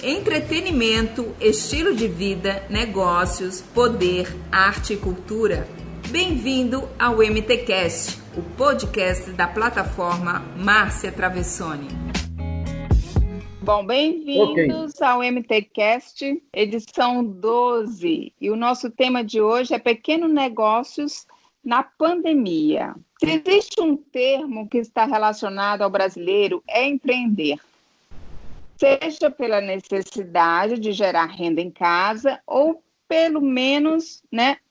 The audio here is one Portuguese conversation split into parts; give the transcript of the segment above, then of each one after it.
Entretenimento, estilo de vida, negócios, poder, arte e cultura. Bem-vindo ao MTcast, o podcast da plataforma Márcia Travessoni. Bom, bem-vindos ao MTcast, edição 12. E o nosso tema de hoje é pequenos negócios na pandemia. Se existe um termo que está relacionado ao brasileiro, é empreender. Seja pela necessidade de gerar renda em casa ou pelo menos,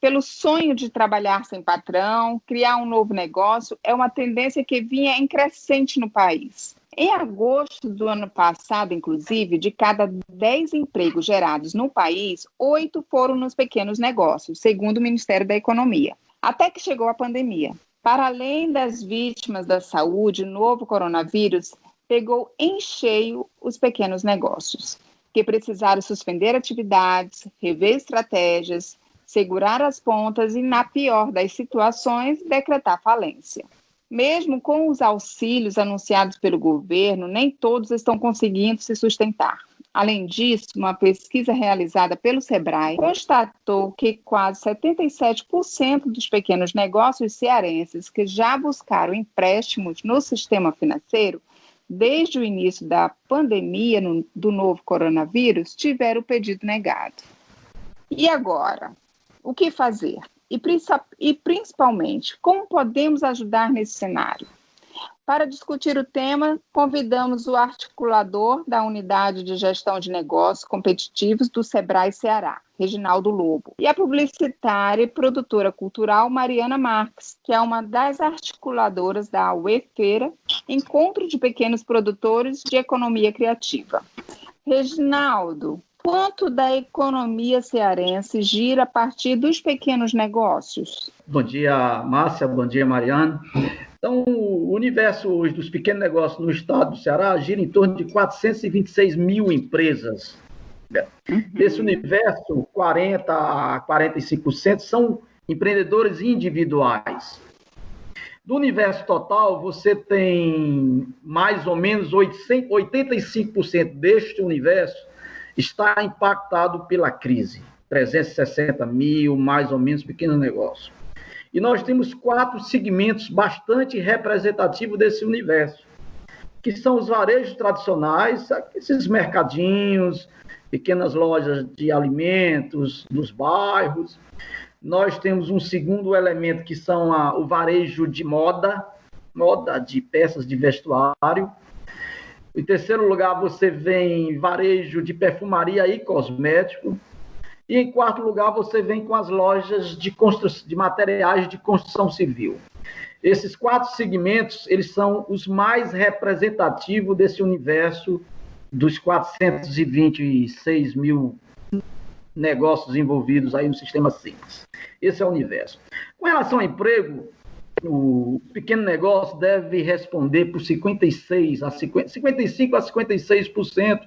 pelo sonho de trabalhar sem patrão, criar um novo negócio, é uma tendência que vinha em crescente no país. Em agosto do ano passado, inclusive, de cada 10 empregos gerados no país, 8 foram nos pequenos negócios, segundo o Ministério da Economia. Até que chegou a pandemia. Para além das vítimas da saúde, o novo coronavírus pegou em cheio os pequenos negócios, que precisaram suspender atividades, rever estratégias, segurar as pontas e, na pior das situações, decretar falência. Mesmo com os auxílios anunciados pelo governo, nem todos estão conseguindo se sustentar. Além disso, uma pesquisa realizada pelo Sebrae constatou que quase 77% dos pequenos negócios cearenses que já buscaram empréstimos no sistema financeiro desde o início da pandemia do novo coronavírus tiveram o pedido negado. E agora? O que fazer? E principalmente, como podemos ajudar nesse cenário? Para discutir o tema, convidamos o articulador da Unidade de Gestão de Negócios Competitivos do Sebrae Ceará, Reginaldo Lobo, e a publicitária e produtora cultural Mariana Marques, que é uma das articuladoras da UEFeira, Encontro de Pequenos Produtores de Economia Criativa. Reginaldo, quanto da economia cearense gira a partir dos pequenos negócios? Bom dia, Márcia. Bom dia, Mariana. Então, o universo hoje dos pequenos negócios no estado do Ceará gira em torno de 426 mil empresas. Desse universo, 40% a 45% são empreendedores individuais. Do universo total, você tem mais ou menos 85% deste universo está impactado pela crise. 360 mil, mais ou menos, pequenos negócios. E nós temos 4 segmentos bastante representativos desse universo, que são os varejos tradicionais, esses mercadinhos, pequenas lojas de alimentos nos bairros. Nós temos um segundo elemento, que são o varejo de moda de peças de vestuário. Em terceiro lugar, você vem varejo de perfumaria e cosmético. E em quarto lugar, você vem com as lojas de materiais de construção civil. Esses 4 segmentos, eles são os mais representativos desse universo dos 426 mil negócios envolvidos aí no sistema Simples. Esse é o universo. Com relação ao emprego, o pequeno negócio deve responder por 55 a 56%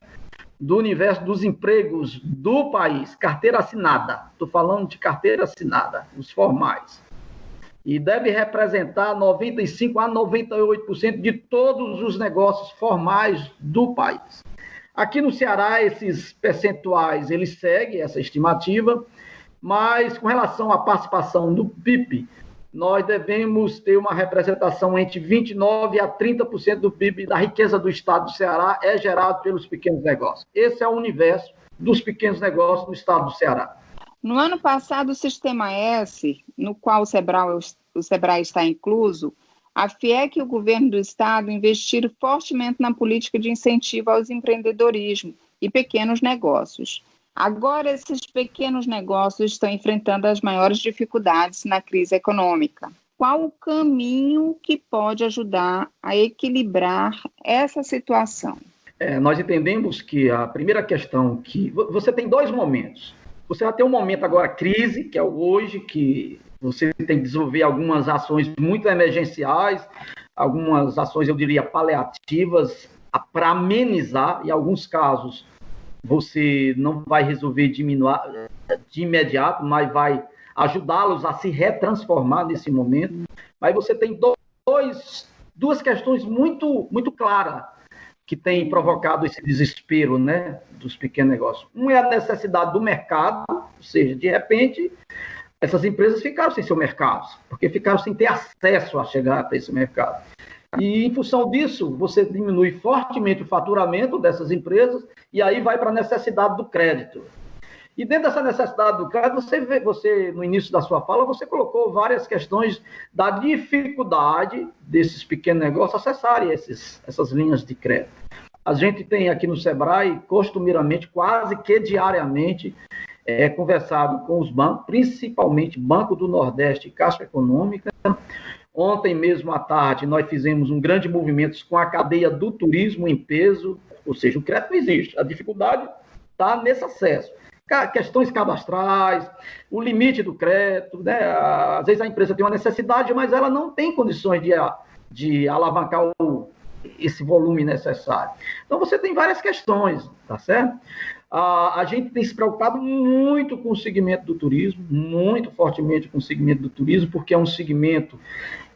do universo dos empregos do país, carteira assinada. Estou falando de carteira assinada, os formais. E deve representar 95% a 98% de todos os negócios formais do país. Aqui no Ceará, esses percentuais, eles seguem essa estimativa, mas com relação à participação do PIB, nós devemos ter uma representação entre 29% a 30% do PIB da riqueza do estado do Ceará é gerado pelos pequenos negócios. Esse é o universo dos pequenos negócios no estado do Ceará. No ano passado, o Sistema S, no qual o Sebrae está incluso, a FIEC e o governo do estado investiram fortemente na política de incentivo aos empreendedorismo e pequenos negócios. Agora, esses pequenos negócios estão enfrentando as maiores dificuldades na crise econômica. Qual o caminho que pode ajudar a equilibrar essa situação? Nós entendemos que a primeira questão que você tem 2 momentos. Você vai ter um momento agora crise, que é o hoje, que você tem que desenvolver algumas ações muito emergenciais, algumas ações, eu diria, paliativas, para amenizar, em alguns casos, você não vai resolver diminuir de imediato, mas vai ajudá-los a se retransformar nesse momento. Mas você tem duas questões muito, muito claras que tem provocado esse desespero, né, dos pequenos negócios. Um é a necessidade do mercado, ou seja, de repente, essas empresas ficaram sem seu mercado, porque ficaram sem ter acesso a chegar até esse mercado. E, em função disso, você diminui fortemente o faturamento dessas empresas e aí vai para a necessidade do crédito. E dentro dessa necessidade do crédito, você, no início da sua fala, você colocou várias questões da dificuldade desses pequenos negócios acessarem essas linhas de crédito. A gente tem aqui no Sebrae, costumeiramente, quase que diariamente, conversado com os bancos, principalmente Banco do Nordeste e Caixa Econômica. Ontem mesmo à tarde, nós fizemos um grande movimento com a cadeia do turismo em peso, ou seja, o crédito não existe, a dificuldade está nesse acesso. Questões cadastrais, o limite do crédito, né? Às vezes a empresa tem uma necessidade, mas ela não tem condições de alavancar esse volume necessário. Então, você tem várias questões, tá certo? A gente tem se preocupado muito com o segmento do turismo, muito fortemente com o segmento do turismo, porque é um segmento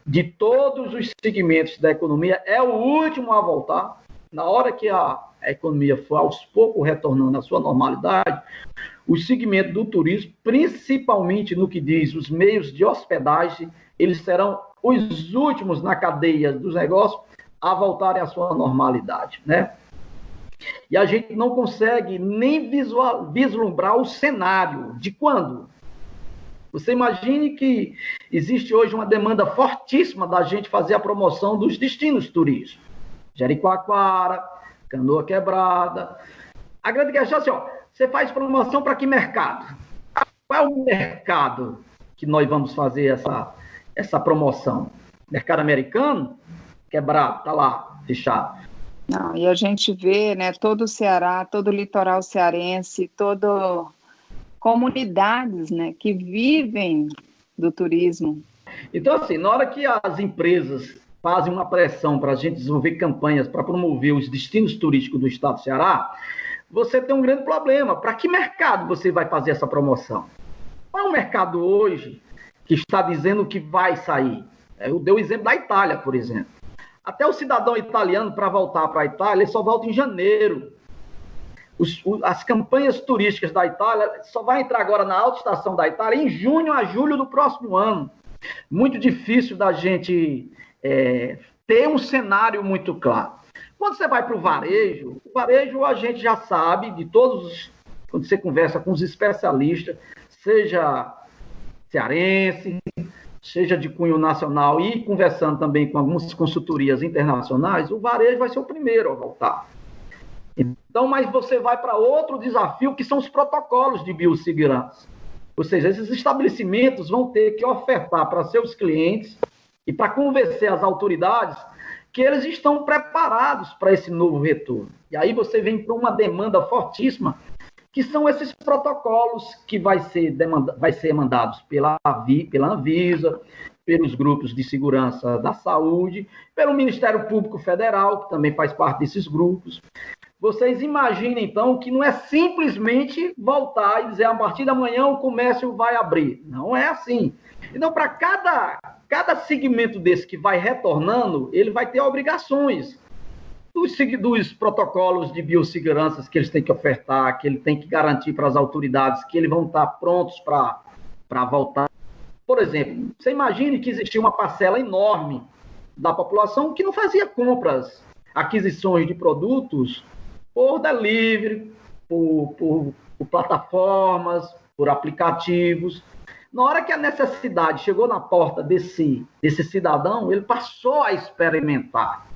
de todos os segmentos da economia, é o último a voltar. Na hora que a economia for aos poucos retornando à sua normalidade, o segmento do turismo, principalmente no que diz os meios de hospedagem, eles serão os últimos na cadeia dos negócios a voltarem à sua normalidade, né? E a gente não consegue nem vislumbrar o cenário de quando. Você imagine que existe hoje uma demanda fortíssima da gente fazer a promoção dos destinos turísticos. Jericoacoara, Canoa Quebrada. A grande questão é assim, ó, você faz promoção para que mercado? Qual é o mercado que nós vamos fazer essa promoção? Mercado americano? Quebrado, está lá, fechado. Não, e a gente vê, né, todo o Ceará, todo o litoral cearense, todo comunidades, né, que vivem do turismo. Então, assim, na hora que as empresas fazem uma pressão para a gente desenvolver campanhas para promover os destinos turísticos do estado do Ceará, você tem um grande problema. Para que mercado você vai fazer essa promoção? Qual é o mercado hoje que está dizendo que vai sair? Eu dei o exemplo da Itália, por exemplo. Até o cidadão italiano, para voltar para a Itália, ele só volta em janeiro. As campanhas turísticas da Itália só vai entrar agora na alta estação da Itália em junho a julho do próximo ano. Muito difícil da gente ter um cenário muito claro. Quando você vai para o varejo a gente já sabe de todos, quando você conversa com os especialistas, seja cearense, seja de cunho nacional e conversando também com algumas consultorias internacionais, o varejo vai ser o primeiro a voltar. Então, mas você vai para outro desafio, que são os protocolos de biossegurança. Ou seja, esses estabelecimentos vão ter que ofertar para seus clientes e para convencer as autoridades que eles estão preparados para esse novo retorno. E aí você vem para uma demanda fortíssima, que são esses protocolos que vai ser mandados pela Anvisa, pelos grupos de segurança da saúde, pelo Ministério Público Federal, que também faz parte desses grupos. Vocês imaginem, então, que não é simplesmente voltar e dizer a partir da manhã o comércio vai abrir. Não é assim. Então, para cada segmento desse que vai retornando, ele vai ter obrigações dos protocolos de biossegurança que eles têm que ofertar, que ele tem que garantir para as autoridades que eles vão estar prontos para voltar. Por exemplo, você imagine que existia uma parcela enorme da população que não fazia compras, aquisições de produtos por delivery, por plataformas, por aplicativos. Na hora que a necessidade chegou na porta desse cidadão, ele passou a experimentar.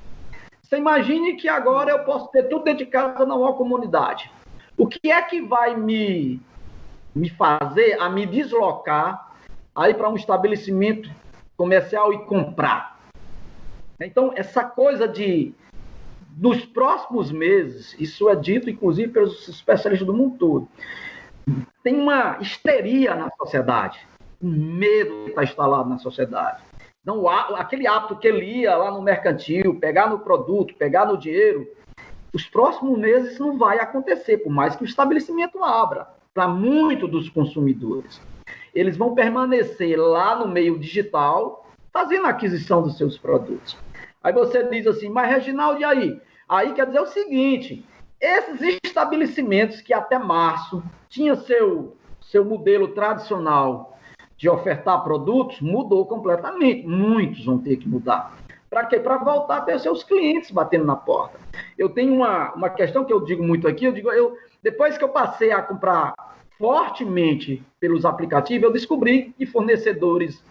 Você imagine que agora eu posso ter tudo dentro de casa na maior comunidade. O que é que vai me fazer a me deslocar aí para um estabelecimento comercial e comprar? Então, essa coisa nos próximos meses, isso é dito inclusive pelos especialistas do mundo todo, tem uma histeria na sociedade, um medo está instalado na sociedade. Então, aquele hábito que ele ia lá no mercantil, pegar no produto, pegar no dinheiro, os próximos meses isso não vai acontecer, por mais que o estabelecimento abra para muitos dos consumidores. Eles vão permanecer lá no meio digital, fazendo a aquisição dos seus produtos. Aí você diz assim, mas Reginaldo, e aí? Aí quer dizer o seguinte, esses estabelecimentos que até março tinham seu modelo tradicional de ofertar produtos, mudou completamente. Muitos vão ter que mudar. Para quê? Para voltar a ter seus clientes batendo na porta. Eu tenho uma questão que eu digo muito aqui, depois que eu passei a comprar fortemente pelos aplicativos, eu descobri que fornecedores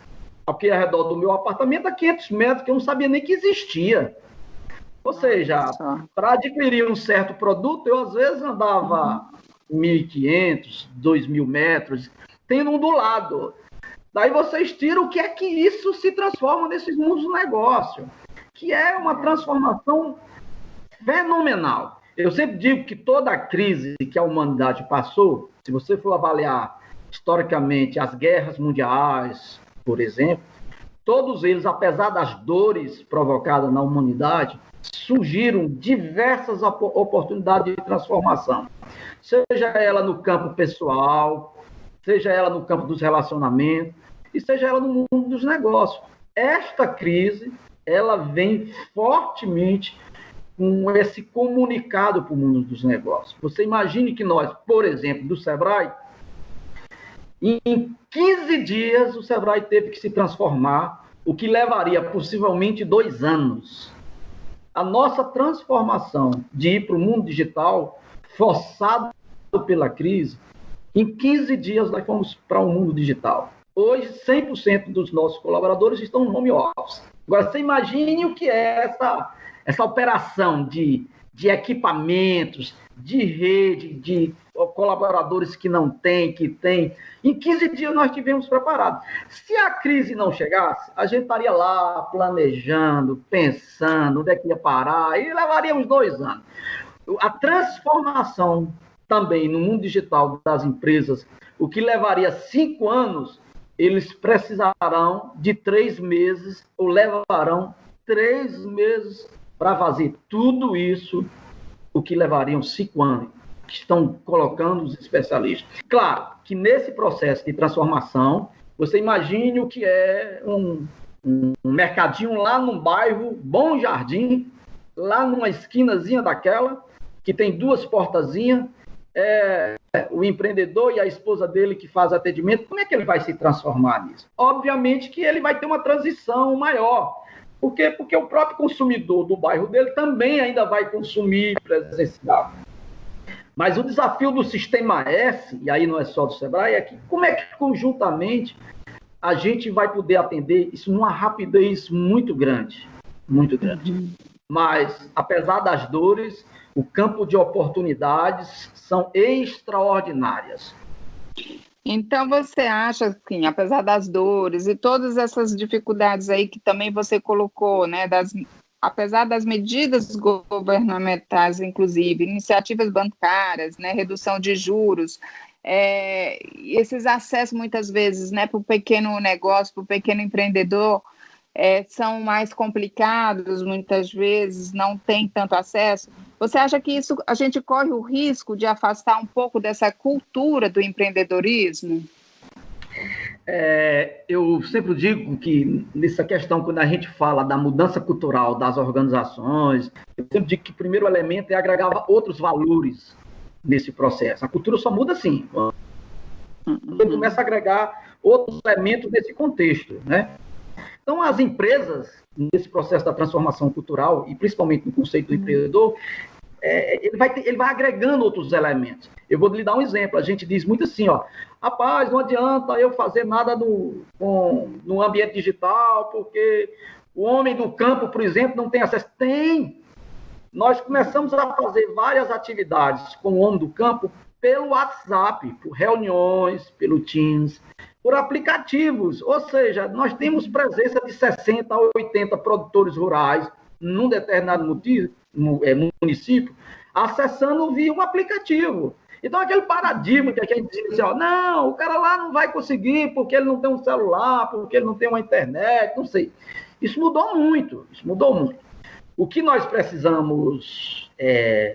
aqui ao redor do meu apartamento, a 500 metros, que eu não sabia nem que existia. Ou seja, para adquirir um certo produto, eu às vezes andava 1.500, 2.000 metros, tendo um do lado. Daí vocês tiram o que é que isso se transforma nesses mundos do negócio, que é uma transformação fenomenal. Eu sempre digo que toda a crise que a humanidade passou, se você for avaliar historicamente as guerras mundiais, por exemplo, todos eles, apesar das dores provocadas na humanidade, surgiram diversas oportunidades de transformação. Seja ela no campo pessoal, seja ela no campo dos relacionamentos, e seja ela no mundo dos negócios. Esta crise, ela vem fortemente com esse comunicado para o mundo dos negócios. Você imagine que nós, por exemplo, do Sebrae, em 15 dias o Sebrae teve que se transformar, o que levaria possivelmente 2 anos. A nossa transformação de ir para o mundo digital, forçado pela crise, em 15 dias nós fomos para o mundo digital. Hoje, 100% dos nossos colaboradores estão no home office. Agora, você imagine o que é essa operação de equipamentos, de rede, de colaboradores que não tem, que tem. Em 15 dias nós estivemos preparados. Se a crise não chegasse, a gente estaria lá planejando, pensando onde é que ia parar, e levaríamos 2 anos. A transformação também no mundo digital das empresas, o que levaria 5 anos, eles precisarão de 3 meses, ou levarão 3 meses para fazer tudo isso, o que levariam 5 anos, que estão colocando os especialistas. Claro que nesse processo de transformação, você imagine o que é um mercadinho lá num bairro, Bom Jardim, lá numa esquinazinha daquela, que tem 2 portazinhas, o empreendedor e a esposa dele que faz atendimento, como é que ele vai se transformar nisso? Obviamente que ele vai ter uma transição maior. Por quê? Porque o próprio consumidor do bairro dele também ainda vai consumir presencial. Mas o desafio do Sistema S, e aí não é só do Sebrae, é que como é que conjuntamente a gente vai poder atender isso numa rapidez muito grande. Muito grande. Mas, apesar das dores, o campo de oportunidades são extraordinárias. Então, você acha, assim, apesar das dores e todas essas dificuldades aí que também você colocou, né, apesar das medidas governamentais, inclusive, iniciativas bancárias, né, redução de juros, esses acessos, muitas vezes, né, para o pequeno negócio, para o pequeno empreendedor, são mais complicados, muitas vezes, não tem tanto acesso. Você acha que isso a gente corre o risco de afastar um pouco dessa cultura do empreendedorismo? Eu sempre digo que nessa questão, quando a gente fala da mudança cultural das organizações, eu sempre digo que o primeiro elemento é agregar outros valores nesse processo. A cultura só muda assim, quando começa a agregar outros elementos nesse contexto, né? Então, as empresas, nesse processo da transformação cultural, e principalmente no conceito do empreendedor, ele vai agregando outros elementos. Eu vou lhe dar um exemplo. A gente diz muito assim, rapaz, não adianta eu fazer nada no ambiente digital, porque o homem do campo, por exemplo, não tem acesso. Tem! Nós começamos a fazer várias atividades com o homem do campo pelo WhatsApp, por reuniões, pelo Teams, por aplicativos, ou seja, nós temos presença de 60 a 80 produtores rurais num determinado município, acessando via um aplicativo. Então, aquele paradigma que a gente diz assim, não, o cara lá não vai conseguir porque ele não tem um celular, porque ele não tem uma internet, não sei. Isso mudou muito. O que nós precisamos,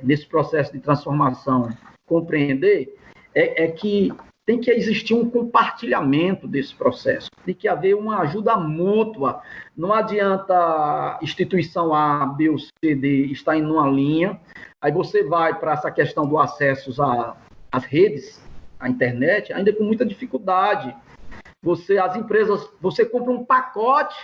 nesse processo de transformação, compreender é que tem que existir um compartilhamento desse processo, tem que haver uma ajuda mútua. Não adianta a instituição A, B ou C, D estar em uma linha, aí você vai para essa questão do acesso às redes, à internet, ainda com muita dificuldade. As empresas, você compra um pacote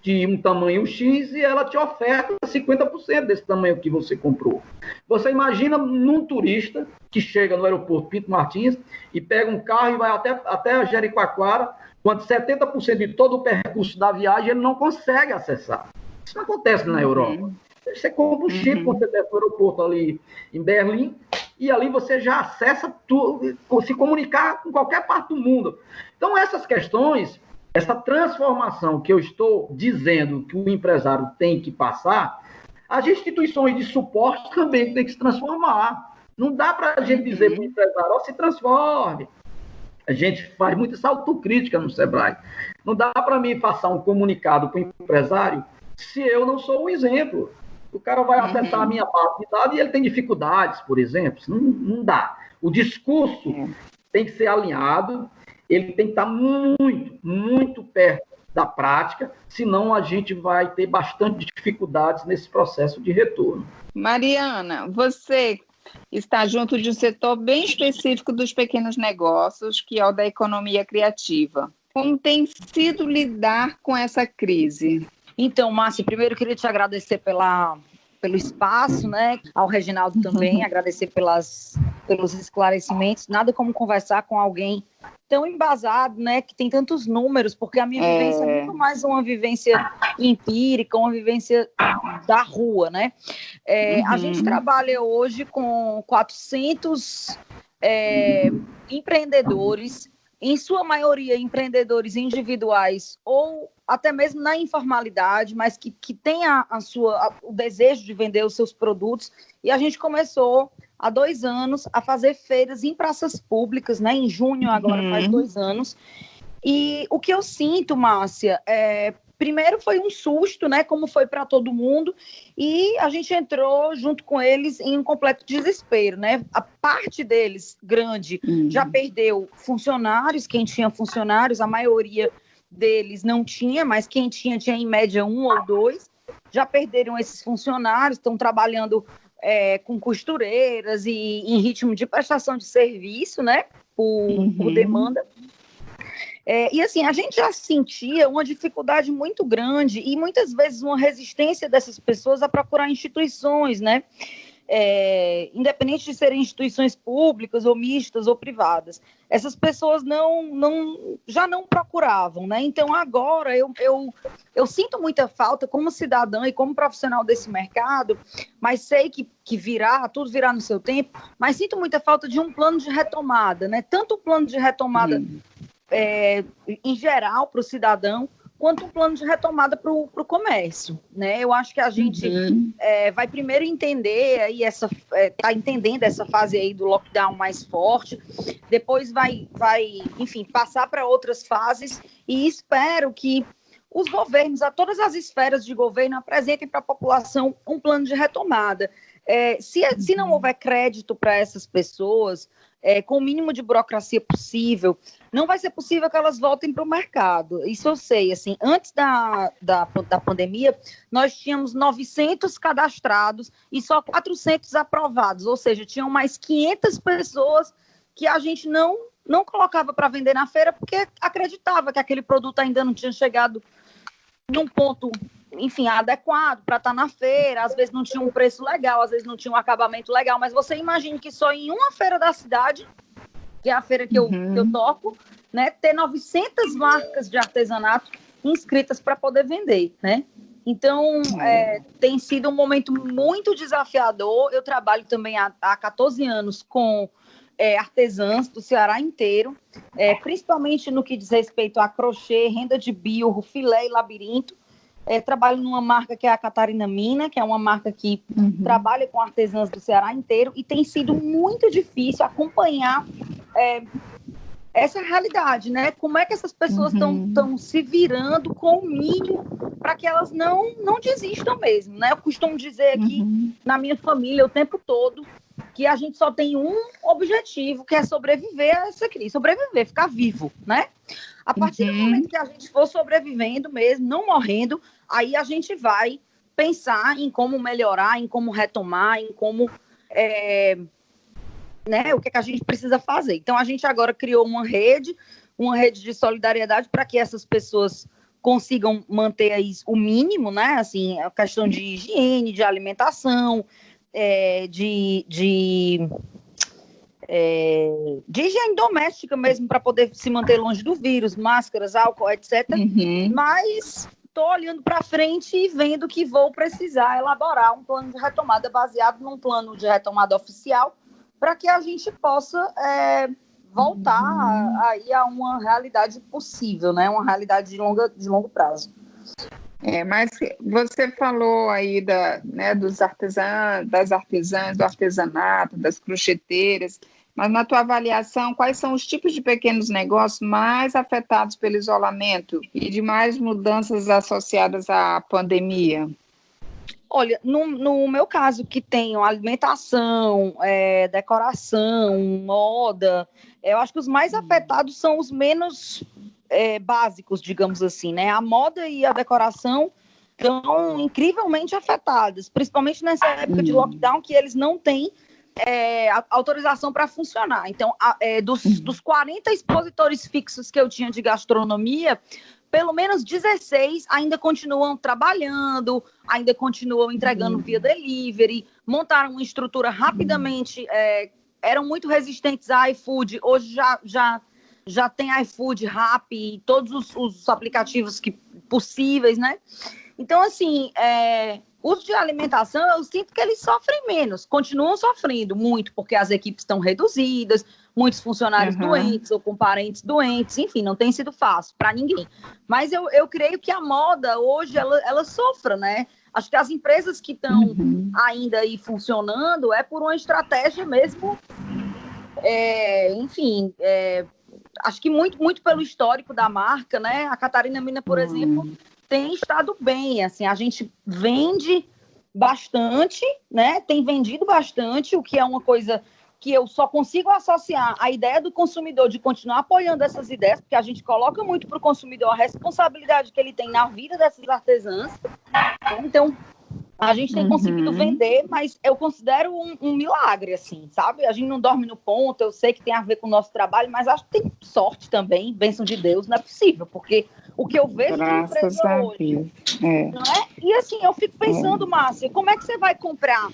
de um tamanho X e ela te oferta 50% desse tamanho que você comprou. Você imagina num turista que chega no aeroporto Pinto Martins e pega um carro e vai até Jericoacoara, quando 70% de todo o percurso da viagem ele não consegue acessar. Isso não acontece na Europa. Você compra um chip quando você desce no aeroporto ali em Berlim, e ali você já acessa tudo, se comunicar com qualquer parte do mundo. Então, essas questões, essa transformação que eu estou dizendo que o empresário tem que passar, as instituições de suporte também têm que se transformar. Não dá para a gente dizer para o empresário, se transforme. A gente faz muita essa autocrítica no Sebrae. Não dá para mim passar um comunicado para o empresário se eu não sou um exemplo. O cara vai acessar a minha base de dados e ele tem dificuldades, por exemplo. Não dá. O discurso tem que ser alinhado, ele tem que estar muito, muito perto da prática, senão a gente vai ter bastante dificuldades nesse processo de retorno. Mariana, você está junto de um setor bem específico dos pequenos negócios, que é o da economia criativa. Como tem sido lidar com essa crise? Então, Márcia, primeiro eu queria te agradecer pelo espaço, né? Ao Reginaldo também, agradecer pelos esclarecimentos. Nada como conversar com alguém tão embasado, né? Que tem tantos números, porque a minha vivência é muito mais uma vivência empírica, uma vivência da rua, né? A gente trabalha hoje com 400 empreendedores, em sua maioria empreendedores individuais ou até mesmo na informalidade, mas que tem o desejo de vender os seus produtos. E a gente começou há 2 anos a fazer feiras em praças públicas, né? Em junho agora faz 2 anos. E o que eu sinto, Márcia, primeiro foi um susto, né? Como foi para todo mundo, e a gente entrou junto com eles em um completo desespero, né? A parte deles, grande, já perdeu funcionários, quem tinha funcionários, a maioria deles não tinha, mas quem tinha em média 1 ou 2, já perderam esses funcionários, estão trabalhando com costureiras e em ritmo de prestação de serviço, né? Por demanda. E assim, a gente já sentia uma dificuldade muito grande e muitas vezes uma resistência dessas pessoas a procurar instituições, né? Independente de serem instituições públicas ou mistas ou privadas, essas pessoas já não procuravam, né? Então agora eu sinto muita falta como cidadã e como profissional desse mercado, mas sei que tudo virá no seu tempo, mas sinto muita falta de um plano de retomada, né? Tanto um plano de retomada em geral para o cidadão, quanto um plano de retomada para o comércio, né? Eu acho que a gente vai primeiro entender aí tá entendendo essa fase aí do lockdown mais forte, depois vai enfim, passar para outras fases, e espero que os governos, a todas as esferas de governo, apresentem para a população um plano de retomada. Se não houver crédito para essas pessoas, com o mínimo de burocracia possível, não vai ser possível que elas voltem para o mercado. Isso eu sei. Assim, antes da pandemia, nós tínhamos 900 cadastrados e só 400 aprovados, ou seja, tinham mais 500 pessoas que a gente não colocava para vender na feira porque acreditava que aquele produto ainda não tinha chegado num ponto, enfim, adequado para estar na feira. Às vezes não tinha um preço legal, às vezes não tinha um acabamento legal, mas você imagina que só em uma feira da cidade, que é a feira que eu toco, né, ter 900 marcas de artesanato inscritas para poder vender, né? Então, tem sido um momento muito desafiador. Eu trabalho também há 14 anos com artesãs do Ceará inteiro, principalmente no que diz respeito a crochê, renda de bilro, filé e labirinto. Trabalho numa marca que é a Catarina Mina, que é uma marca que trabalha com artesãs do Ceará inteiro, e tem sido muito difícil acompanhar essa realidade, né? Como é que essas pessoas estão se virando com o mínimo para que elas não desistam mesmo, né? Eu costumo dizer aqui na minha família o tempo todo que a gente só tem um objetivo, que é sobreviver a essa crise, sobreviver, ficar vivo, né? A partir do momento que a gente for sobrevivendo mesmo, não morrendo, aí a gente vai pensar em como melhorar, em como retomar, em como, né, o que a gente precisa fazer. Então, a gente agora criou uma rede de solidariedade para que essas pessoas consigam manter aí o mínimo, né? Assim, a questão de higiene, de alimentação, de higiene doméstica mesmo, para poder se manter longe do vírus, máscaras, álcool, etc. Mas estou olhando para frente e vendo que vou precisar elaborar um plano de retomada baseado num plano de retomada oficial, para que a gente possa voltar aí a uma realidade possível, né? Uma realidade de longo prazo. Mas você falou aí dos artesãos, das artesãs, do artesanato, das crocheteiras, mas na tua avaliação, quais são os tipos de pequenos negócios mais afetados pelo isolamento e de mais mudanças associadas à pandemia? Olha, no meu caso, que tenho alimentação, decoração, moda, eu acho que os mais afetados são os menos básicos, digamos assim, né? A moda e a decoração estão incrivelmente afetadas, principalmente nessa época de lockdown, que eles não têm autorização para funcionar. Então, dos 40 expositores fixos que eu tinha de gastronomia, pelo menos 16 ainda continuam trabalhando, ainda continuam entregando via delivery, montaram uma estrutura rapidamente, eram muito resistentes a iFood, hoje já tem iFood, Rappi, todos os aplicativos possíveis, né? Então, assim, os de alimentação, eu sinto que eles sofrem menos, continuam sofrendo muito, porque as equipes estão reduzidas, muitos funcionários doentes ou com parentes doentes, enfim, não tem sido fácil para ninguém. Mas eu creio que a moda hoje, ela sofra, né? Acho que as empresas que estão ainda aí funcionando é por uma estratégia mesmo, acho que muito pelo histórico da marca, né? A Catarina Mina, por exemplo, tem estado bem, assim, a gente vende bastante, né? Tem vendido bastante, o que é uma coisa que eu só consigo associar a ideia do consumidor de continuar apoiando essas ideias, porque a gente coloca muito para o consumidor a responsabilidade que ele tem na vida dessas artesãs. Então, a gente tem conseguido vender, mas eu considero um milagre, assim, sabe? A gente não dorme no ponto, eu sei que tem a ver com o nosso trabalho, mas acho que tem sorte também, bênção de Deus, não é possível, porque o que eu vejo de empresa hoje, não é? E assim, eu fico pensando, Márcia, como é que você vai comprar?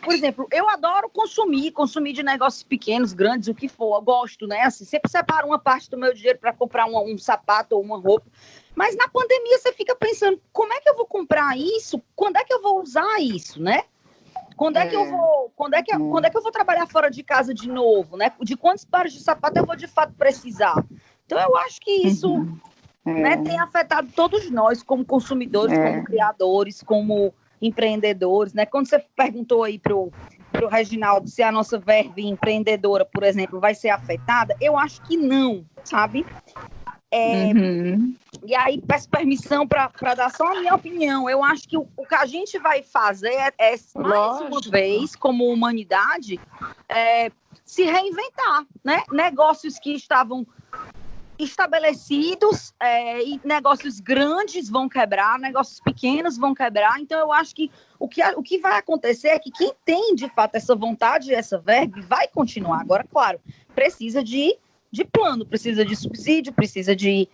Por exemplo, eu adoro consumir de negócios pequenos, grandes, o que for, eu gosto, né? Assim, sempre separo uma parte do meu dinheiro para comprar um sapato ou uma roupa. Mas na pandemia você fica pensando, como é que eu vou comprar isso? Quando é que eu vou usar isso, né? Quando é que eu vou trabalhar fora de casa de novo, né? De quantos pares de sapato eu vou de fato precisar? Então eu acho que isso tem afetado todos nós como consumidores, como criadores, como empreendedores, né? Quando você perguntou aí pro Reginaldo se a nossa verve empreendedora, por exemplo, vai ser afetada, eu acho que não, sabe? E aí, peço permissão para dar só a minha opinião. Eu acho que o que a gente vai fazer mais uma vez, como humanidade, se reinventar, né? Negócios que estavam estabelecidos e negócios grandes vão quebrar, negócios pequenos vão quebrar. Então, eu acho que o que vai acontecer é que quem tem, de fato, essa vontade, essa verve, vai continuar. Agora, claro, precisa de plano, precisa de subsídio, precisa de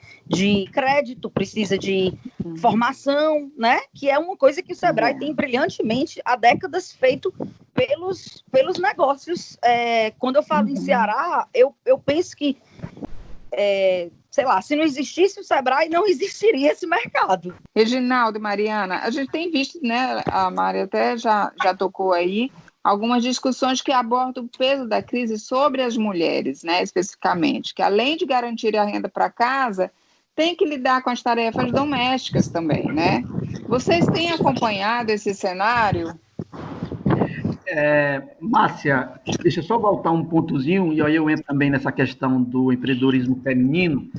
crédito, precisa de formação, né? Que é uma coisa que o Sebrae tem brilhantemente há décadas feito pelos negócios. Quando eu falo em Ceará, eu penso que, sei lá, se não existisse o Sebrae, não existiria esse mercado. Reginaldo e Mariana, a gente tem visto, né, a Mari até já tocou aí, algumas discussões que abordam o peso da crise sobre as mulheres, né, especificamente, que além de garantir a renda para casa, tem que lidar com as tarefas domésticas também, né? Vocês têm acompanhado esse cenário? Márcia, deixa eu só voltar um pontozinho, e aí eu entro também nessa questão do empreendedorismo feminino,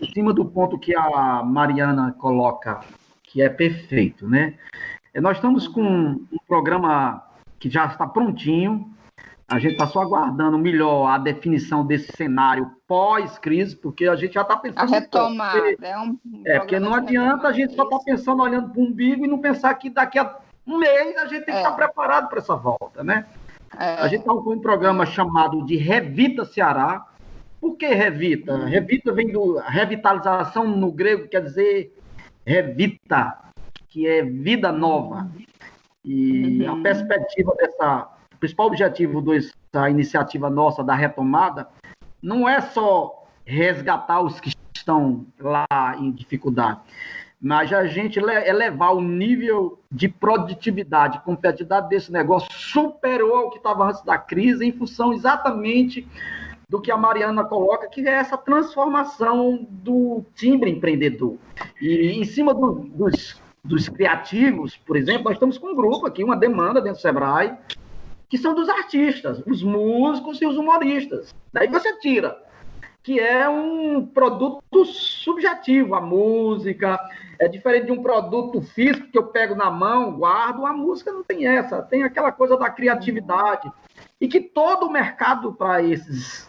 em cima do ponto que a Mariana coloca, que é perfeito, né? Nós estamos com um programa que já está prontinho, A gente está só aguardando melhor a definição desse cenário pós-crise, porque a gente já está pensando... A retomada. Porque não adianta a gente só estar pensando, olhando para o umbigo e não pensar que daqui a um mês a gente tem que estar preparado para essa volta, né? A gente está com um programa chamado de Revita Ceará. Por que Revita? Revita vem do... Revitalização no grego quer dizer revita, que é vida nova. E a perspectiva o principal objetivo dessa iniciativa nossa da retomada não é só resgatar os que estão lá em dificuldade, mas a gente elevar o nível de produtividade, competitividade desse negócio superior ao que estava antes da crise, em função exatamente do que a Mariana coloca, que é essa transformação do timbre empreendedor. E em cima dos criativos, por exemplo, nós estamos com um grupo aqui, uma demanda dentro do Sebrae, que são dos artistas, os músicos e os humoristas. Daí você tira, que é um produto subjetivo, a música, é diferente de um produto físico que eu pego na mão, guardo, a música não tem essa, tem aquela coisa da criatividade, e que todo o mercado para esses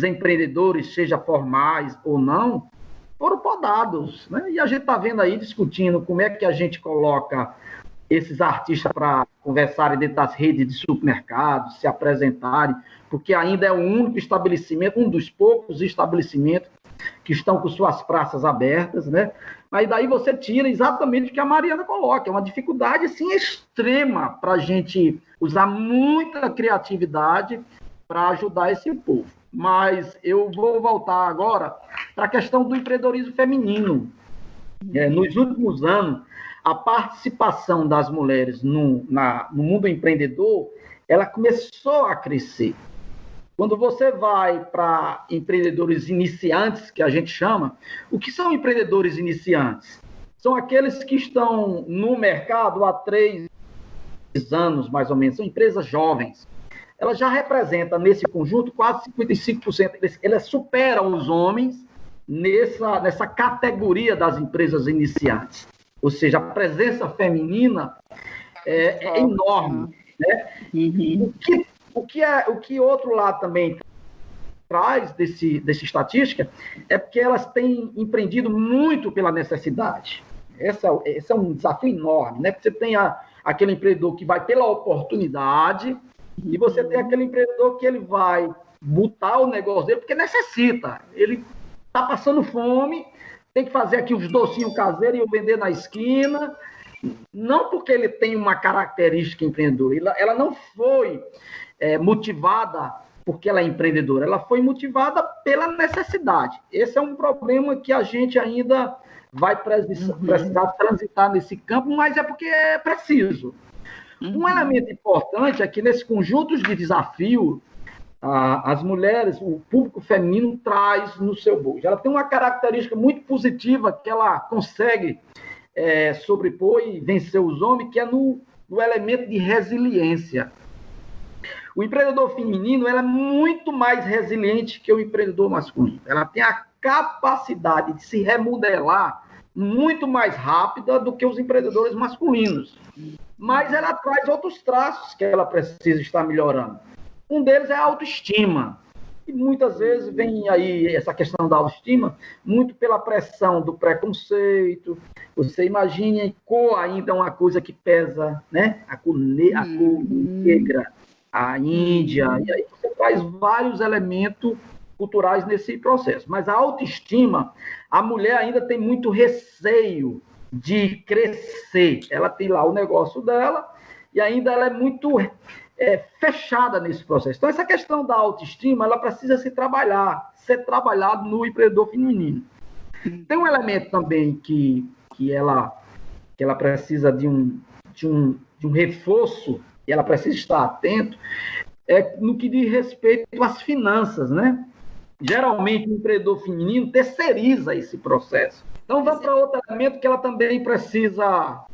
empreendedores, seja formais ou não, foram podados, né? E a gente está vendo aí, discutindo como é que a gente coloca esses artistas para conversarem dentro das redes de supermercados, se apresentarem, porque ainda é o único estabelecimento, um dos poucos estabelecimentos que estão com suas praças abertas, né? Mas daí você tira exatamente o que a Mariana coloca, é uma dificuldade assim, extrema para a gente usar muita criatividade para ajudar esse povo. Mas eu vou voltar agora para a questão do empreendedorismo feminino. Nos últimos anos, a participação das mulheres no mundo empreendedor, ela começou a crescer. Quando você vai para empreendedores iniciantes, que a gente chama, o que são empreendedores iniciantes? São aqueles que estão no mercado há 3 anos, mais ou menos, são empresas jovens. Ela já representa, nesse conjunto, quase 55%. Elas superam os homens nessa categoria das empresas iniciantes. Ou seja, a presença feminina é enorme. Né? O que outro lado também traz desse estatística é porque elas têm empreendido muito pela necessidade. Esse é um desafio enorme, né? Porque você tem aquele empreendedor que vai pela oportunidade e você tem aquele empreendedor que ele vai botar o negócio dele porque necessita. Ele está passando fome, tem que fazer aqui os docinhos caseiros e eu vender na esquina. Não porque ele tem uma característica empreendedora. Ela não foi motivada porque ela é empreendedora. Ela foi motivada pela necessidade. Esse é um problema que a gente ainda vai precisar transitar nesse campo, mas é porque é preciso. Um elemento importante é que nesse conjunto de desafios, as mulheres, o público feminino traz no seu bolso. Ela tem uma característica muito positiva que ela consegue sobrepor e vencer os homens, que é no elemento de resiliência. O empreendedor feminino é muito mais resiliente que o empreendedor masculino. Ela tem a capacidade de se remodelar muito mais rápida do que os empreendedores masculinos. Mas ela traz outros traços que ela precisa estar melhorando. Um deles é a autoestima. E muitas vezes vem aí essa questão da autoestima muito pela pressão do preconceito. Você imagine cor ainda é uma coisa que pesa, né? A cor negra, a Índia, e aí você traz vários elementos culturais nesse processo. Mas a autoestima, a mulher ainda tem muito receio de crescer. Ela tem lá o negócio dela e ainda ela é muito fechada nesse processo. Então, essa questão da autoestima, ela precisa ser trabalhado no empreendedor feminino. Tem um elemento também que ela precisa de um reforço, e ela precisa estar atento, no que diz respeito às finanças, né? Geralmente, o empreendedor feminino terceiriza esse processo. Então, vamos para outro elemento que ela também precisa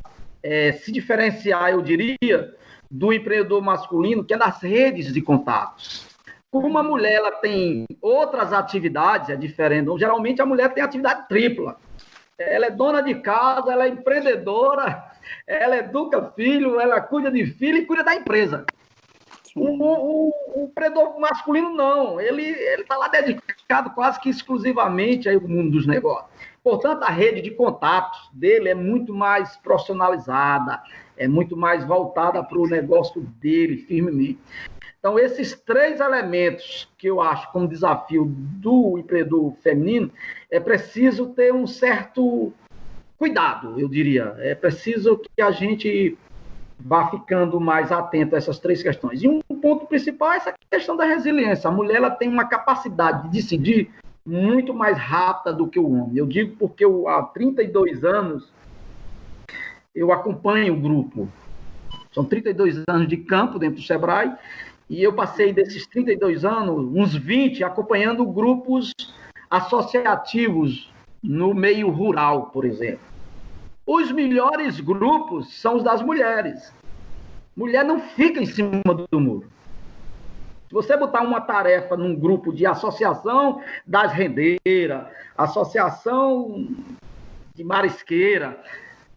se diferenciar, eu diria, do empreendedor masculino, que é das redes de contatos. Como a mulher ela tem outras atividades, é diferente. Geralmente, a mulher tem atividade tripla. Ela é dona de casa, ela é empreendedora, ela educa filho, ela cuida de filho e cuida da empresa. O empreendedor masculino não, ele está lá dedicado quase que exclusivamente ao mundo dos negócios. Portanto, a rede de contatos dele é muito mais profissionalizada, é muito mais voltada para o negócio dele, firmemente. Então, esses 3 elementos que eu acho como desafio do empreendedor feminino, é preciso ter um certo cuidado, eu diria. É preciso que a gente vá ficando mais atento a essas 3 questões. E um ponto principal é essa questão da resiliência. A mulher ela tem uma capacidade de decidir muito mais rápida do que o homem. Eu digo porque há 32 anos eu acompanho o grupo. São 32 anos de campo dentro do Sebrae, e eu passei desses 32 anos, uns 20, acompanhando grupos associativos no meio rural, por exemplo. Os melhores grupos são os das mulheres. Mulher não fica em cima do muro. Se você botar uma tarefa num grupo de associação das rendeiras, associação de marisqueira,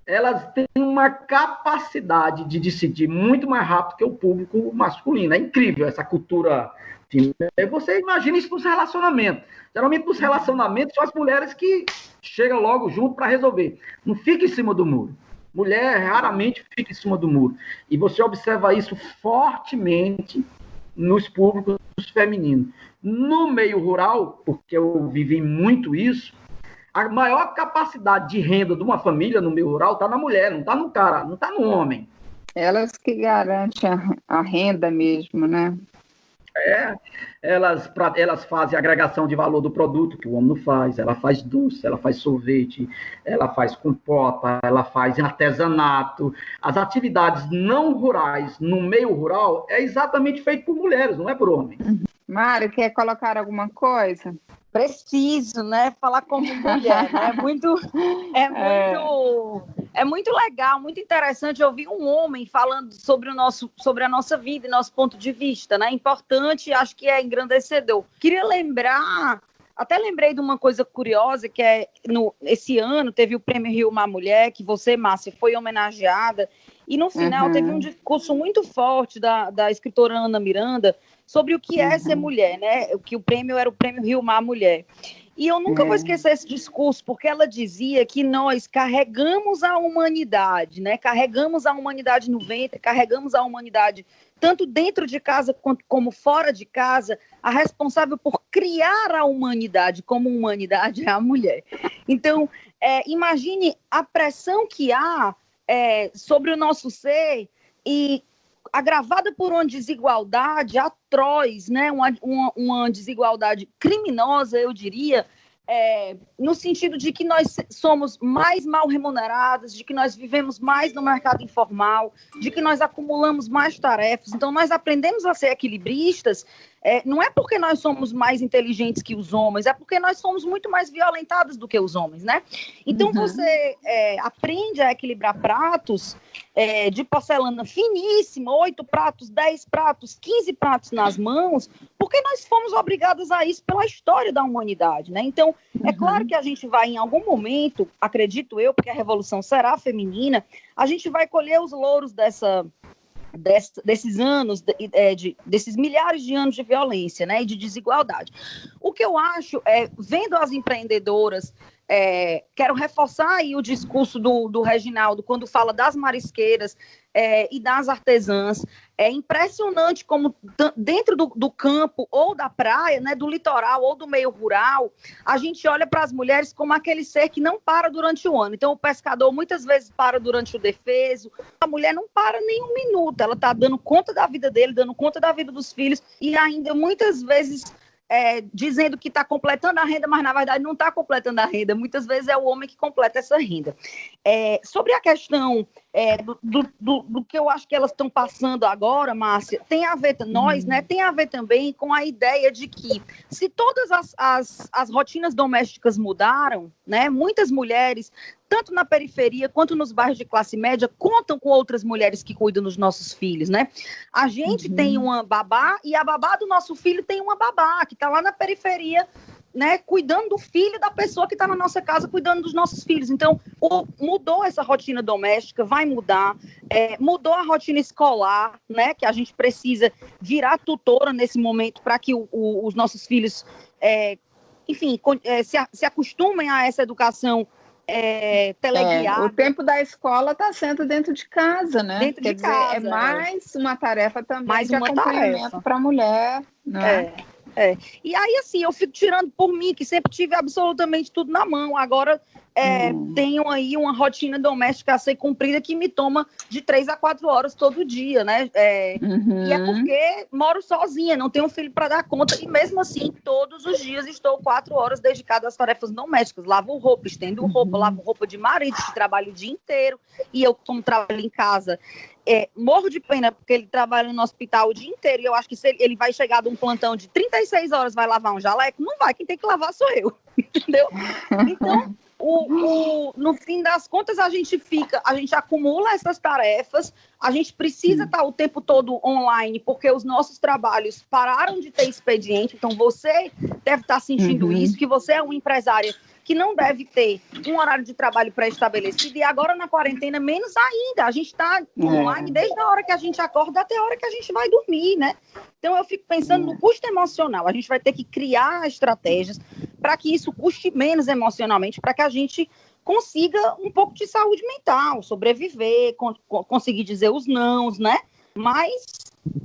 elas têm uma capacidade de decidir muito mais rápido que o público masculino. É incrível essa cultura. Você imagina isso nos relacionamentos. Geralmente, nos relacionamentos, são as mulheres que chegam logo junto para resolver. Não fica em cima do muro. Mulher raramente fica em cima do muro. E você observa isso fortemente nos públicos femininos. No meio rural, porque eu vivi muito isso, a maior capacidade de renda de uma família no meio rural está na mulher, não está no cara, não está no homem. Elas que garantem a renda mesmo, né? Elas fazem a agregação de valor do produto, que o homem não faz. Ela faz doce, ela faz sorvete, ela faz compota, ela faz artesanato. As atividades não rurais no meio rural é exatamente feito por mulheres, não é por homens. Mário, quer colocar alguma coisa? Preciso, né? Falar como mulher, né? É muito legal, muito interessante ouvir um homem falando sobre a nossa vida e nosso ponto de vista, né? Importante, acho que é engrandecedor. Queria lembrar, até lembrei de uma coisa curiosa, que é, esse ano teve o Prêmio Rio Mar Mulher, que você, Márcia, foi homenageada, e no final teve um discurso muito forte da escritora Ana Miranda sobre o que é ser mulher, né? Que o prêmio era o Prêmio Rio Mar Mulher. E eu nunca vou esquecer esse discurso, porque ela dizia que nós carregamos a humanidade, né? Carregamos a humanidade no ventre, carregamos a humanidade tanto dentro de casa como fora de casa. A responsável por criar a humanidade como humanidade é a mulher. Então, imagine a pressão que há sobre o nosso ser e agravada por uma desigualdade atroz, né? Uma desigualdade criminosa, eu diria, no sentido de que nós somos mais mal remuneradas, de que nós vivemos mais no mercado informal, de que nós acumulamos mais tarefas. Então, nós aprendemos a ser equilibristas, não é porque nós somos mais inteligentes que os homens, é porque nós somos muito mais violentados do que os homens, né? Então, você aprende a equilibrar pratos de porcelana finíssima, 8 pratos, 10 pratos, 15 pratos nas mãos, porque nós fomos obrigados a isso pela história da humanidade, né? Então, é claro que a gente vai, em algum momento, acredito eu, porque a revolução será feminina, a gente vai colher os louros desses anos, desses milhares de anos de violência, né, e de desigualdade. O que eu acho vendo as empreendedoras, quero reforçar aí o discurso do Reginaldo, quando fala das marisqueiras e das artesãs. É impressionante como dentro do campo ou da praia, né, do litoral ou do meio rural, a gente olha para as mulheres como aquele ser que não para durante o ano. Então, o pescador muitas vezes para durante o defeso, a mulher não para nem um minuto, ela está dando conta da vida dele, dando conta da vida dos filhos e ainda muitas vezes dizendo que está completando a renda, mas na verdade não está completando a renda. Muitas vezes é o homem que completa essa renda. Sobre a questão do que eu acho que elas estão passando agora, Márcia, tem a ver, nós, né, tem a ver também com a ideia de que se todas as rotinas domésticas mudaram, né, muitas mulheres, tanto na periferia quanto nos bairros de classe média, contam com outras mulheres que cuidam dos nossos filhos, né? A gente tem uma babá e a babá do nosso filho tem uma babá que está lá na periferia né, cuidando do filho da pessoa que está na nossa casa, cuidando dos nossos filhos. Então, mudou essa rotina doméstica, vai mudar, mudou a rotina escolar, né, que a gente precisa virar tutora nesse momento para que os nossos filhos, enfim, se acostumem a essa educação teleguiada. O tempo da escola está sendo dentro de casa, né? Dentro de casa. É mais uma tarefa também mais de uma acompanhamento para a mulher, né? E aí, assim, eu fico tirando por mim, que sempre tive absolutamente tudo na mão. Agora, tenho aí uma rotina doméstica a ser cumprida que me toma de 3 a 4 horas todo dia, né? E é porque moro sozinha, não tenho filho para dar conta. E mesmo assim, todos os dias estou 4 horas dedicada às tarefas domésticas. Lavo roupa, estendo roupa, lavo roupa de marido, que trabalha o dia inteiro. E eu, como trabalho em casa, morro de pena, porque ele trabalha no hospital o dia inteiro, e eu acho que se ele vai chegar de um plantão de 36 horas, vai lavar um jaleco, não vai, quem tem que lavar sou eu, entendeu? Então, no fim das contas, a gente acumula essas tarefas, a gente precisa estar o tempo todo online, porque os nossos trabalhos pararam de ter expediente, então você deve estar sentindo isso, que você é uma empresária que não deve ter um horário de trabalho pré-estabelecido, e agora na quarentena menos ainda, a gente está online desde a hora que a gente acorda até a hora que a gente vai dormir, né? Então eu fico pensando no custo emocional, a gente vai ter que criar estratégias para que isso custe menos emocionalmente, para que a gente consiga um pouco de saúde mental, sobreviver, conseguir dizer os nãos, né? Mas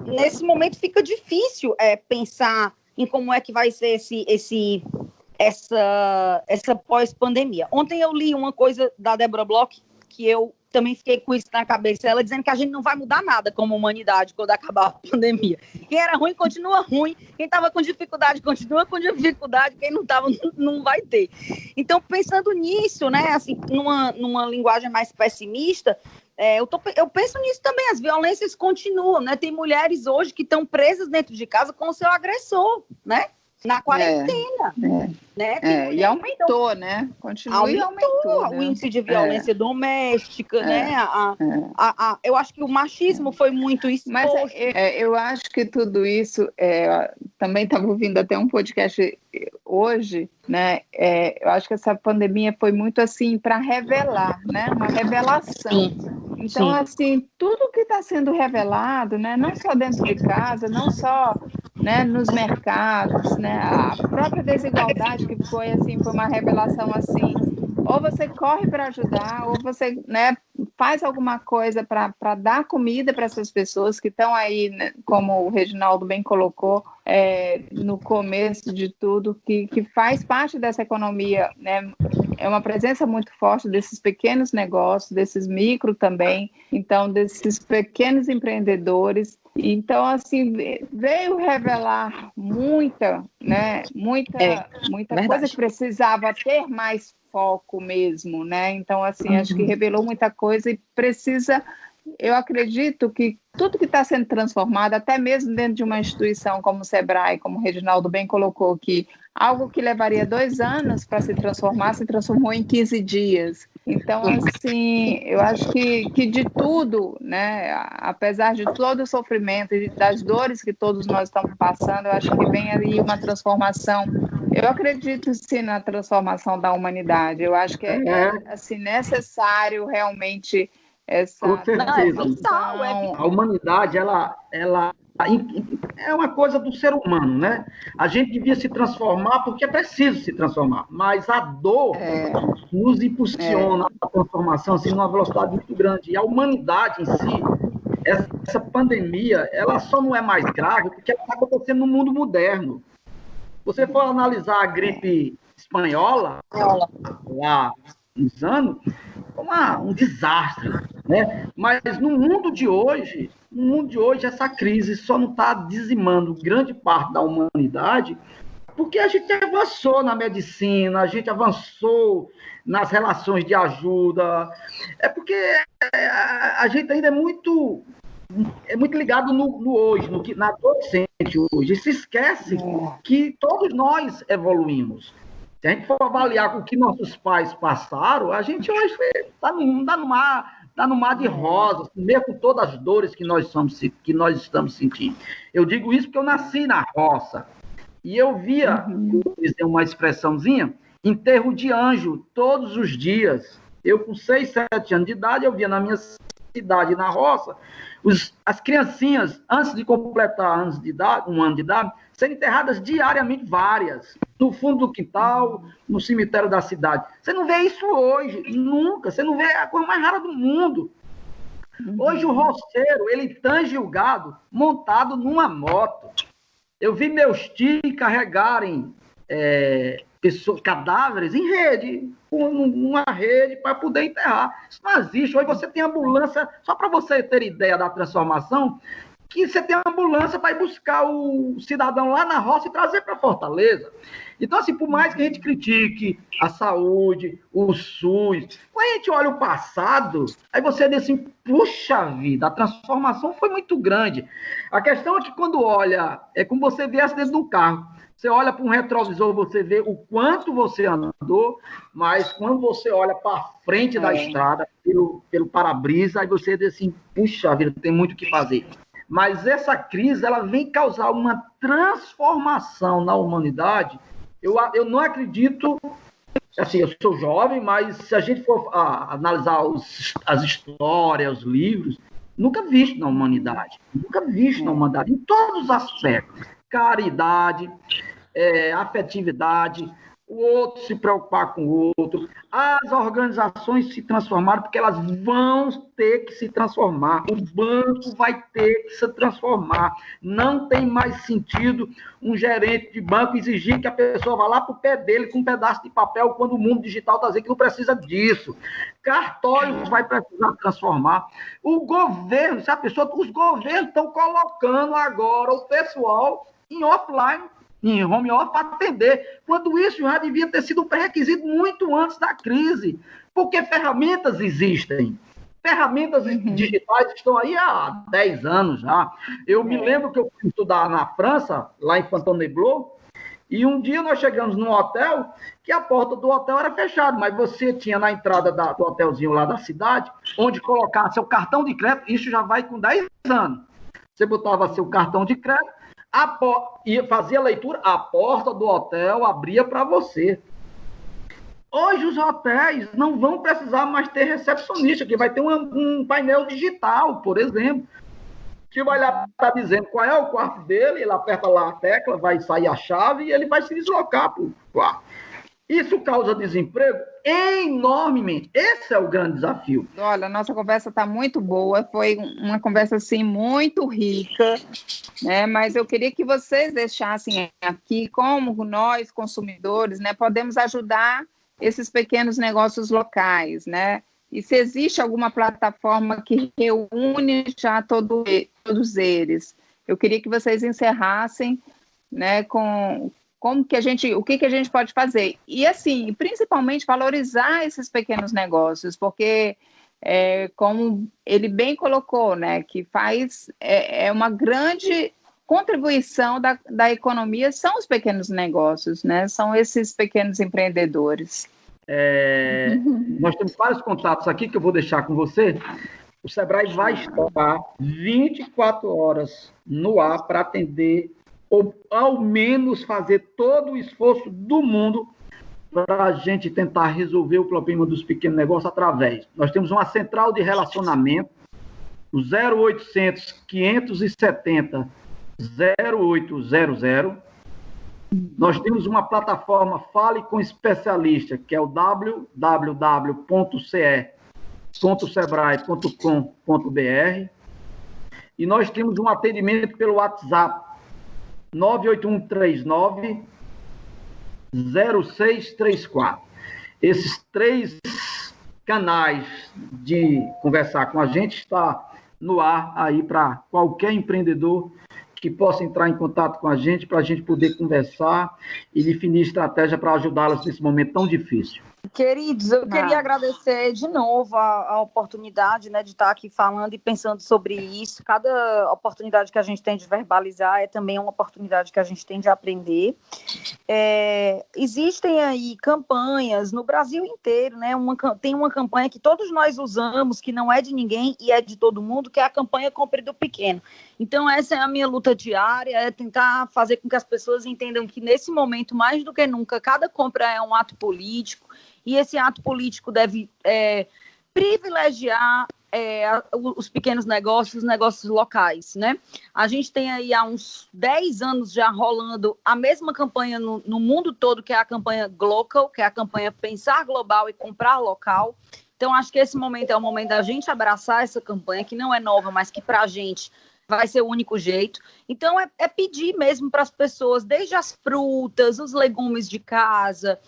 nesse momento fica difícil pensar em como é que vai ser essa pós-pandemia. Ontem eu li uma coisa da Débora Bloch, que eu também fiquei com isso na cabeça, ela dizendo que a gente não vai mudar nada como humanidade quando acabar a pandemia. Quem era ruim, continua ruim. Quem estava com dificuldade, continua com dificuldade. Quem não estava, não vai ter. Então, pensando nisso, né, assim, numa linguagem mais pessimista, eu penso nisso também, as violências continuam, né? Tem mulheres hoje que estão presas dentro de casa com o seu agressor, né? Na quarentena. Né? E aumentou, né? Continua e aumentou. O índice de violência doméstica, né? Eu acho que o machismo foi muito exposto. Mas eu acho que tudo isso, também estava ouvindo até um podcast hoje, né? Eu acho que essa pandemia foi muito assim para revelar, né? Uma revelação. Então, assim, tudo que está sendo revelado, né? Não só dentro de casa, não só, né, nos mercados, né? A própria desigualdade que foi assim, foi uma revelação assim. Ou você corre para ajudar, ou você, né, faz alguma coisa para dar comida para essas pessoas que estão aí, né, como o Reginaldo bem colocou no começo de tudo, que faz parte dessa economia, né? É uma presença muito forte desses pequenos negócios, desses micro também, então desses pequenos empreendedores. Então, assim, veio revelar muita coisa que precisava ter mais foco mesmo, né? Então, assim, acho que revelou muita coisa e precisa... Eu acredito que tudo que está sendo transformado, até mesmo dentro de uma instituição como o Sebrae, como o Reginaldo bem colocou, que algo que levaria 2 anos para se transformou em 15 dias. Então, assim, eu acho que de tudo, né, apesar de todo o sofrimento e das dores que todos nós estamos passando, eu acho que vem ali uma transformação. Eu acredito, sim, na transformação da humanidade. Eu acho que é assim, necessário realmente... Com certeza. A humanidade, ela é uma coisa do ser humano, né? A gente devia se transformar porque é preciso se transformar, mas a dor nos impulsiona a transformação assim, numa velocidade muito grande. E a humanidade em si, essa pandemia, ela só não é mais grave porque ela está acontecendo no mundo moderno. Se você for analisar a gripe espanhola, lá uns anos, um desastre, né? Mas no mundo de hoje, essa crise só não está dizimando grande parte da humanidade porque a gente avançou na medicina, a gente avançou nas relações de ajuda, porque a gente ainda é muito ligado no hoje, na adolescente hoje, e se esquece que todos nós evoluímos. Se a gente for avaliar com o que nossos pais passaram, a gente hoje está no mar de rosas, mesmo com todas as dores que nós estamos sentindo. Eu digo isso porque eu nasci na roça. E eu via, vou dizer uma expressãozinha, enterro de anjo todos os dias. Eu, com 6, 7 anos de idade, eu via na minha cidade, na roça, as criancinhas, antes de completar um ano de idade, sendo enterradas diariamente, várias, no fundo do quintal, no cemitério da cidade. Você não vê isso hoje, nunca. Você não vê a coisa mais rara do mundo. Hoje o roceiro, ele tange o gado montado numa moto. Eu vi meus tios carregarem cadáveres em rede, numa rede para poder enterrar. Isso não existe. Hoje você tem ambulância, só para você ter ideia da transformação, que você tem ambulância para ir buscar o cidadão lá na roça e trazer para Fortaleza. Então, assim, por mais que a gente critique a saúde, o SUS, quando a gente olha o passado, aí você diz assim, puxa vida, a transformação foi muito grande. A questão é que quando olha, é como você viesse dentro de um carro. Você olha para um retrovisor, você vê o quanto você andou, mas quando você olha para frente da estrada, pelo para-brisa, aí você diz assim, puxa vida, tem muito o que fazer. Mas essa crise, ela vem causar uma transformação na humanidade. Eu não acredito, assim, eu sou jovem, mas se a gente for analisar as histórias, os livros, nunca visto na humanidade, em todos os aspectos. Caridade, afetividade, o outro se preocupar com o outro. As organizações se transformaram porque elas vão ter que se transformar. O banco vai ter que se transformar. Não tem mais sentido um gerente de banco exigir que a pessoa vá lá para o pé dele com um pedaço de papel quando o mundo digital está dizendo que não precisa disso. Cartórios vai precisar transformar. O governo, os governos estão colocando agora o pessoal em offline, em home office, para atender. Quando isso já devia ter sido um pré-requisito muito antes da crise, porque ferramentas existem. Ferramentas digitais estão aí há 10 anos já. Eu me lembro que eu fui estudar na França, lá em Fontainebleau, e um dia nós chegamos num hotel que a porta do hotel era fechada, mas você tinha na entrada do hotelzinho lá da cidade, onde colocar seu cartão de crédito, isso já vai com 10 anos. Você botava seu cartão de crédito, e fazia a leitura, a porta do hotel abria para você. Hoje os hotéis não vão precisar mais ter recepcionista, que vai ter um painel digital, por exemplo, que vai lá estar dizendo qual é o quarto dele, ele aperta lá a tecla, vai sair a chave e ele vai se deslocar para o quarto. Isso causa desemprego enormemente. Esse é o grande desafio. Olha, a nossa conversa está muito boa, foi uma conversa assim muito rica, né? Mas eu queria que vocês deixassem aqui como nós, consumidores, né, podemos ajudar esses pequenos negócios locais, né? E se existe alguma plataforma que reúne já todos eles. Eu queria que vocês encerrassem, né, com o que a gente pode fazer. E, assim, principalmente valorizar esses pequenos negócios, porque, como ele bem colocou, né, que faz uma grande contribuição da economia, são os pequenos negócios, né, são esses pequenos empreendedores. Nós temos vários contatos aqui que eu vou deixar com você. O Sebrae vai estar 24 horas no ar para atender, ou ao menos fazer todo o esforço do mundo para a gente tentar resolver o problema dos pequenos negócios através. Nós temos uma central de relacionamento, o 0800 570 0800. Nós temos uma plataforma Fale com Especialista, que é o www.ce.sebrae.com.br, e nós temos um atendimento pelo WhatsApp 98139-0634. Esses 3 canais de conversar com a gente está no ar aí para qualquer empreendedor que possa entrar em contato com a gente para a gente poder conversar e definir estratégia para ajudá-los nesse momento tão difícil. Queridos, eu queria agradecer de novo a oportunidade, né, de estar aqui falando e pensando sobre isso. Cada oportunidade que a gente tem de verbalizar é também uma oportunidade que a gente tem de aprender. Existem aí campanhas no Brasil inteiro, né? Tem uma campanha que todos nós usamos, que não é de ninguém e é de todo mundo, que é a campanha Compre do Pequeno. Então, essa é a minha luta diária, é tentar fazer com que as pessoas entendam que, nesse momento, mais do que nunca, cada compra é um ato político, e esse ato político deve privilegiar os pequenos negócios, os negócios locais, né? A gente tem aí há uns 10 anos já rolando a mesma campanha no mundo todo, que é a campanha Glocal, que é a campanha Pensar Global e Comprar Local. Então, acho que esse momento é o momento da gente abraçar essa campanha, que não é nova, mas que para a gente vai ser o único jeito. Então, é pedir mesmo para as pessoas, desde as frutas, os legumes de casa,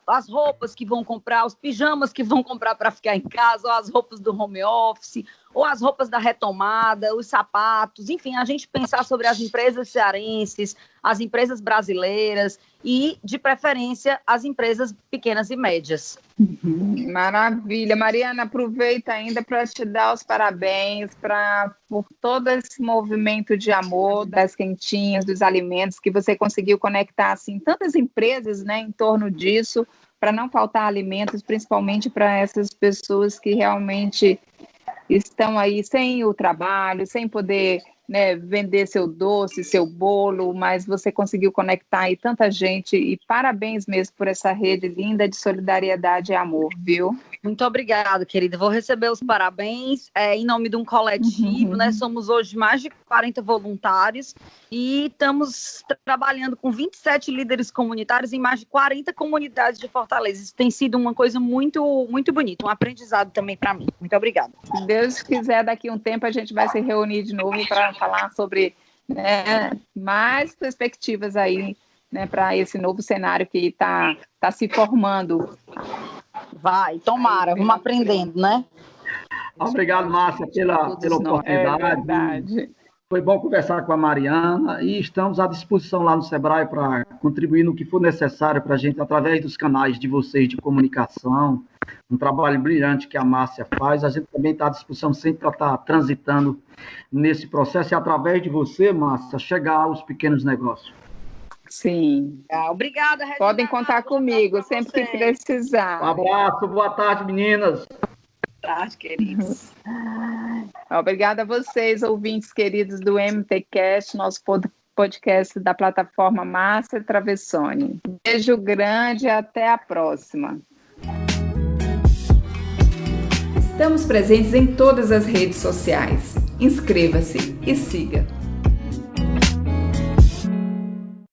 as roupas que vão comprar, os pijamas que vão comprar para ficar em casa, ou as roupas do home office, ou as roupas da retomada, os sapatos, enfim, a gente pensar sobre as empresas cearenses, as empresas brasileiras e, de preferência, as empresas pequenas e médias. Maravilha. Mariana, aproveita ainda para te dar os parabéns por todo esse movimento de amor das quentinhas, dos alimentos, que você conseguiu conectar assim, tantas empresas, né, em torno disso, para não faltar alimentos, principalmente para essas pessoas que realmente estão aí sem o trabalho, sem poder, né, vender seu doce, seu bolo, mas você conseguiu conectar aí tanta gente, e parabéns mesmo por essa rede linda de solidariedade e amor, viu? Muito obrigada, querida. Vou receber os parabéns em nome de um coletivo, né? Somos hoje mais de 40 voluntários e estamos trabalhando com 27 líderes comunitários em mais de 40 comunidades de Fortaleza. Isso tem sido uma coisa muito, muito bonita, um aprendizado também para mim. Muito obrigada. Se Deus quiser, daqui a um tempo a gente vai se reunir de novo para falar sobre, né, mais perspectivas aí, né, para esse novo cenário que está se formando. Vai, tomara, vamos aprendendo, né? Obrigado, Márcia, pela oportunidade. Foi bom conversar com a Mariana e estamos à disposição lá no Sebrae para contribuir no que for necessário para a gente, através dos canais de vocês de comunicação, um trabalho brilhante que a Márcia faz. A gente também está à disposição sempre para estar transitando nesse processo e, através de você, Márcia, chegar aos pequenos negócios. Sim. Obrigada, Regina. Podem contar comigo sempre que precisar. Um abraço, boa tarde, meninas. Boa tarde, queridos. Obrigada a vocês, ouvintes queridos do MTCast, nosso podcast da plataforma Márcia Travessoni. Beijo grande e até a próxima. Estamos presentes em todas as redes sociais. Inscreva-se e siga.